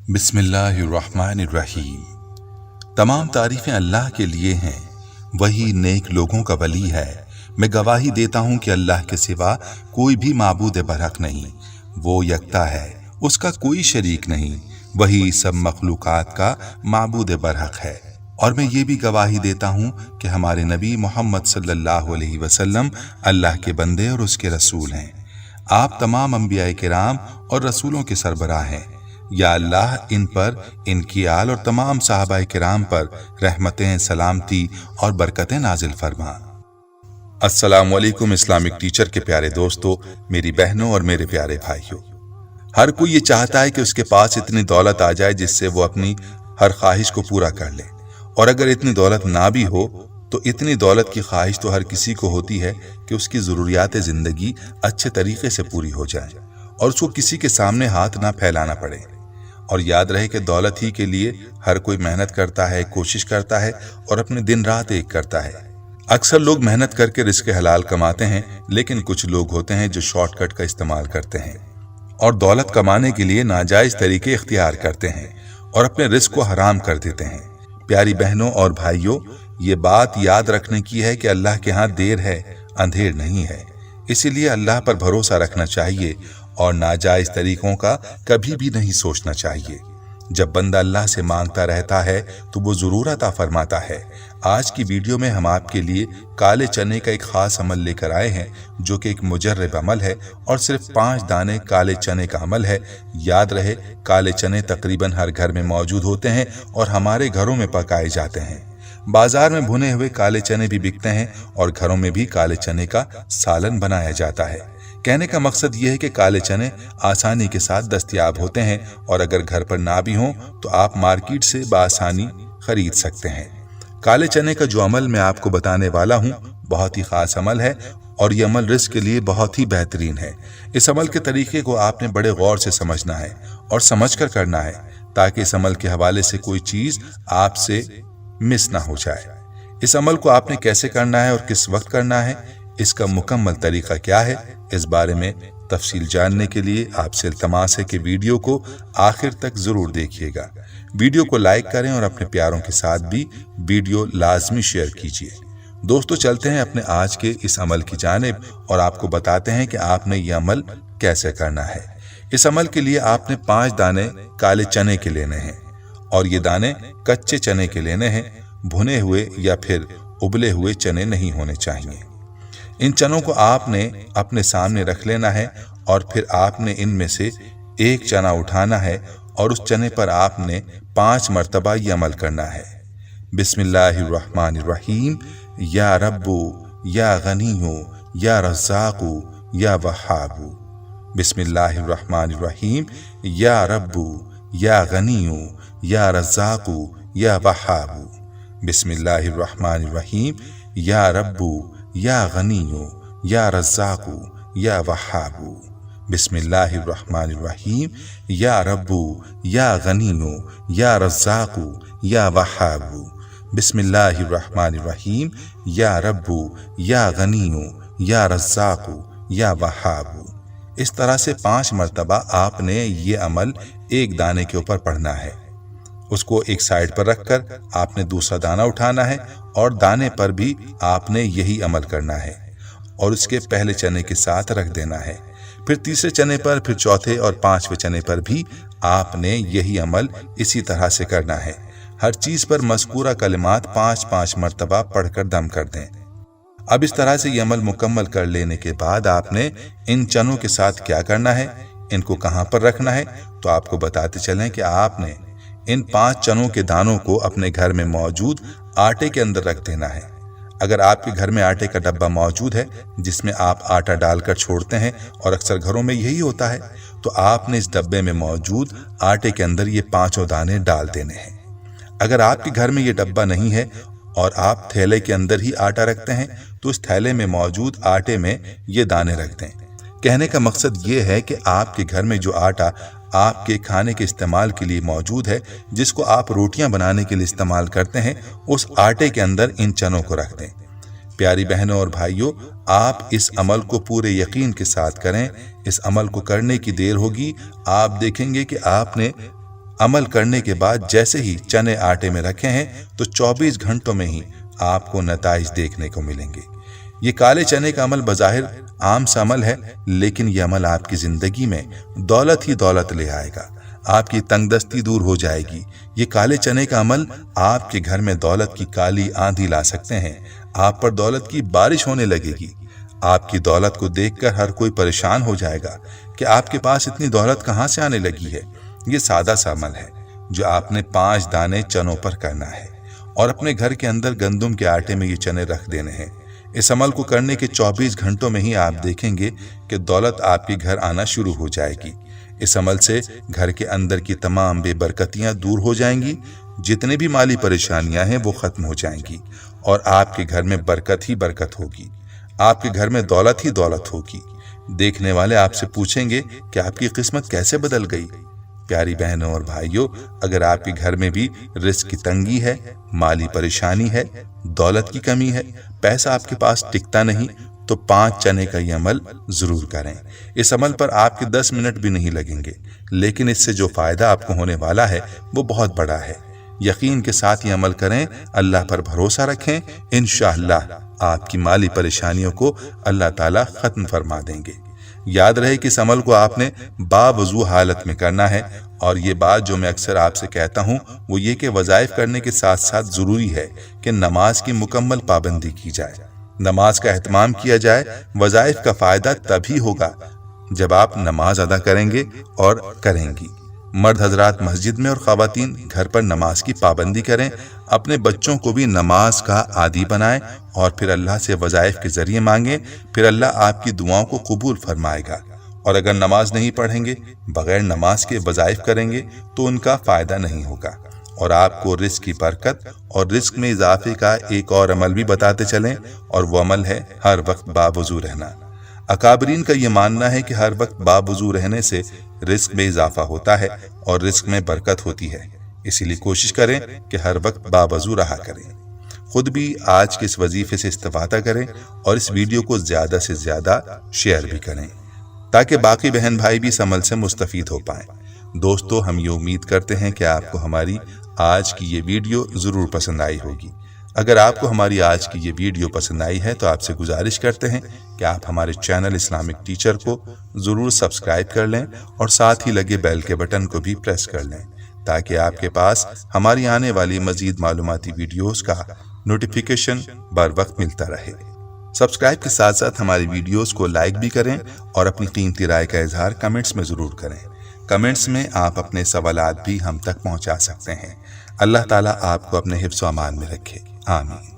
बिस्मिल्लाहिर्रहमानिर्रहीम। तमाम तारीफें अल्लाह के लिए हैं, वही नेक लोगों का वली है। मैं गवाही देता हूँ कि अल्लाह के सिवा कोई भी माबूद बरहक नहीं, वो यकता है, उसका कोई शरीक नहीं, वही सब मखलूकात का माबूद बरहक है। और मैं ये भी गवाही देता हूँ कि हमारे नबी मोहम्मद सल्लल्लाहु अलैहि वसल्लम अल्लाह के बंदे और उसके रसूल हैं। आप तमाम अंबिया किराम और रसूलों के सरबराह हैं। या अल्लाह इन पर, इनकी आल और तमाम साहबा किराम पर रहमतें, सलामती और बरकतें नाजिल फरमा। अस्सलामु अलैकुम इस्लामिक टीचर के प्यारे दोस्तों, मेरी बहनों और मेरे प्यारे भाइयों, हर कोई ये चाहता है कि उसके पास इतनी दौलत आ जाए जिससे वो अपनी हर ख्वाहिश को पूरा कर ले। और अगर इतनी दौलत ना भी हो तो इतनी दौलत की ख्वाहिश तो हर किसी को होती है कि उसकी ज़रूरियात ज़िंदगी अच्छे तरीके से पूरी हो जाए और उसको किसी के सामने हाथ ना फैलाना पड़े। और याद रहे कि दौलत ही के लिए हर कोई मेहनत करता है, कोशिश करता है और अपने दिन रात एक करता है। अक्सर लोग मेहनत करके रिज़्क़ हलाल कमाते हैं, लेकिन कुछ लोग होते हैं जो शॉर्टकट का इस्तेमाल करते हैं और दौलत कमाने के लिए नाजायज़ तरीके इख्तियार करते हैं और अपने रिज़्क़ को हराम कर देते हैं। प्यारी बहनों और भाइयों, ये बात याद रखने की है कि अल्लाह के यहाँ देर है, अंधेर नहीं है। इसीलिए अल्लाह पर भरोसा रखना चाहिए और नाजायज तरीकों का कभी भी नहीं सोचना चाहिए। जब बंदा अल्लाह से मांगता रहता है तो वो ज़रूर अता फरमाता है। आज की वीडियो में हम आपके लिए काले चने का एक ख़ास अमल लेकर आए हैं, जो कि एक मुजर्रब अमल है और सिर्फ 5 दाने काले चने का अमल है। याद रहे, काले चने तकरीबन हर घर में मौजूद होते हैं और हमारे घरों में पकाए जाते हैं। बाजार में भुने हुए काले चने भी बिकते हैं और घरों में भी काले चने का सालन बनाया जाता है। कहने का मकसद ये है कि काले चने आसानी के साथ दस्तयाब होते हैं और अगर घर पर ना भी हों तो आप मार्केट से बआसानी खरीद सकते हैं। काले चने का जो अमल मैं आपको बताने वाला हूँ बहुत ही खास अमल है और ये अमल रिज़्क़ के लिए बहुत ही बेहतरीन है। इस अमल के तरीके को आपने बड़े गौर से समझना है और समझकर करना है, ताकि इस अमल के हवाले से कोई चीज़ आपसे मिस ना हो जाए। इस अमल को आपने कैसे करना है और किस वक्त करना है, इसका मुकम्मल तरीका क्या है, इस बारे में तफसील जानने के लिए आपसे इल्तमास है कि वीडियो को आखिर तक ज़रूर देखिएगा। वीडियो को लाइक करें और अपने प्यारों के साथ भी वीडियो लाजमी शेयर कीजिए। दोस्तों, चलते हैं अपने आज के इस अमल की जानिब और आपको बताते हैं कि आपने ये अमल कैसे करना है। इस अमल के लिए आपने 5 दाने काले चने के लेने हैं और ये दाने कच्चे चने के लेने हैं। भुने हुए या फिर उबले हुए चने नहीं होने चाहिए। इन चनों को आपने अपने सामने रख लेना है और फिर आपने इनमें से एक चना उठाना है और उस चने पर आपने 5 मरतबा ये अमल करना है। बिस्मिल्लाहिर्रहमानिर्रहीम। या रब्बू या गनीयू या रज़्ज़ाक़ू या वहाबू। बिस्मिल्लाहिर्रहमानिर्रहीम। या रब्बू या गनीयू या रज़्ज़ाक़ू या वहाबू। बिस्मिल्लाहिर्रहमानिर्रहीम। या रब्बू या गनीयू या रज़्ज़ाक़ू या वहाबू। बिस्मिल्लाहिर्रहमानिर्रहीम। या रब्बू या गनीयू या रज़्ज़ाक़ू या वहाबू। बिस्मिल्लाहिर्रहमानिर्रहीम। या रब्बू या गनीयू या रज़्ज़ाक़ू या वहाबू। इस तरह से 5 मरतबा आपने ये अमल एक दाने के ऊपर पढ़ना है। उसको एक साइड पर रखकर आपने दूसरा दाना उठाना है और दाने पर भी आपने यही अमल करना है और उसके पहले चने के साथ रख देना है। फिर तीसरे चने पर, फिर चौथे और 5वें चने पर भी आपने यही अमल इसी तरह से करना है। हर चीज़ पर मज़कूरा कलिमात 5-5 मरतबा पढ़कर दम कर दें। अब इस तरह से ये अमल मुकम्मल कर लेने के बाद आपने इन चनों के साथ क्या करना है, इनको कहाँ पर रखना है, तो आपको बताते चलें कि आपने इन 5 चनों के दानों को अपने घर में मौजूद आटे के अंदर रख देना है। अगर आपके घर में आटे का डब्बा मौजूद है जिसमें आप आटा डालकर छोड़ते हैं, और अक्सर घरों में यही होता है, तो आपने इस डब्बे में मौजूद आटे के अंदर ये 5 दाने डाल देने हैं। अगर आपके घर में ये डब्बा नहीं है और आप थैले के अंदर ही आटा रखते हैं, तो इस थैले में मौजूद आटे में ये दाने रख दें। कहने का मकसद ये है कि आपके घर में जो आटा आपके खाने के इस्तेमाल के लिए मौजूद है, जिसको आप रोटियां बनाने के लिए इस्तेमाल करते हैं, उस आटे के अंदर इन चनों को रख दें। प्यारी बहनों और भाइयों, आप इस अमल को पूरे यकीन के साथ करें। इस अमल को करने की देर होगी, आप देखेंगे कि आपने अमल करने के बाद जैसे ही चने आटे में रखे हैं तो 24 घंटों में ही आपको नताइज देखने को मिलेंगे। ये काले चने का अमल बज़ाहिर आम सा अमल है, लेकिन ये अमल आपकी जिंदगी में दौलत ही दौलत ले आएगा। आपकी तंगदस्ती दूर हो जाएगी। ये काले चने का अमल आपके घर में दौलत की काली आंधी ला सकते हैं। आप पर दौलत की बारिश होने लगेगी। आपकी दौलत को देखकर हर कोई परेशान हो जाएगा कि आपके पास इतनी दौलत कहाँ से आने लगी है। ये सादा सा अमल है जो आपने 5 दाने चनों पर करना है और अपने घर के अंदर गंदुम के आटे में ये चने रख देने हैं। इस अमल को करने के 24 घंटों में ही आप देखेंगे कि दौलत आपके घर आना शुरू हो जाएगी। इस अमल से घर के अंदर की तमाम बेबरकतियां दूर हो जाएंगी। जितने भी माली परेशानियां हैं वो खत्म हो जाएंगी और आपके घर में बरकत ही बरकत होगी। आपके घर में दौलत ही दौलत होगी। देखने वाले आपसे पूछेंगे कि आपकी किस्मत कैसे बदल गई। प्यारी बहनों और भाइयों, अगर आपके घर में भी रिस्क की तंगी है, माली परेशानी है, दौलत की कमी है, पैसा आपके पास टिकता नहीं, तो 5 चने का ये अमल जरूर करें। इस अमल पर आपके 10 मिनट भी नहीं लगेंगे, लेकिन इससे जो फायदा आपको होने वाला है वो बहुत बड़ा है। यकीन के साथ ये अमल करें, अल्लाह पर भरोसा रखें, इंशाअल्लाह आपकी माली परेशानियों को अल्लाह ताला खत्म फरमा देंगे। याद रहे कि इस अमल को आपने बावजू हालत में करना है। और ये बात जो मैं अक्सर आपसे कहता हूँ वो ये कि वज़ाइफ करने के साथ साथ ज़रूरी है कि नमाज की मुकम्मल पाबंदी की जाए, नमाज का एहतमाम किया जाए। वज़ाइफ का फ़ायदा तभी होगा जब आप नमाज अदा करेंगे और करेंगी। मर्द हजरात मस्जिद में और ख़वातीन घर पर नमाज की पाबंदी करें। अपने बच्चों को भी नमाज का आदी बनाएं और फिर अल्लाह से वज़ाइफ के ज़रिए मांगें। फिर अल्लाह आपकी दुआओं को कबूल फरमाएगा। और अगर नमाज नहीं पढ़ेंगे, बग़ैर नमाज के वज़ाइफ करेंगे तो उनका फ़ायदा नहीं होगा। और आपको रिस्क की बरकत और रिस्क में इजाफे का एक और अमल भी बताते चलें, और वो अमल है हर वक्त बावजू रहना। अकाबरीन का ये मानना है कि हर वक्त बावजू रहने से रिस्क में इजाफा होता है और रिस्क में बरकत होती है। इसीलिए कोशिश करें कि हर वक्त बावजू रहा करें। खुद भी आज के इस वजीफे से इस्तिफादा करें और इस वीडियो को ज़्यादा से ज़्यादा शेयर भी करें ताकि बाकी बहन भाई भी इस अमल से मुस्तफ़ीद हो पाएं। दोस्तों, हम ये उम्मीद करते हैं कि आपको हमारी आज की ये वीडियो ज़रूर पसंद आई होगी। अगर आपको हमारी आज की ये वीडियो पसंद आई है तो आपसे गुजारिश करते हैं कि आप हमारे चैनल इस्लामिक टीचर को ज़रूर सब्सक्राइब कर लें और साथ ही लगे बेल के बटन को भी प्रेस कर लें ताकि आपके पास हमारी आने वाली मज़ीद मालूमाती वीडियोज़ का नोटिफिकेशन बर वक्त मिलता रहे। सब्सक्राइब के साथ साथ हमारी वीडियोज़ को लाइक भी करें और अपनी कीमती राय का इजहार कमेंट्स में ज़रूर करें। कमेंट्स में आप अपने सवालात भी हम तक पहुंचा सकते हैं। अल्लाह ताला आपको अपने हिफ्ज़ व अमान में रखे। आमीन।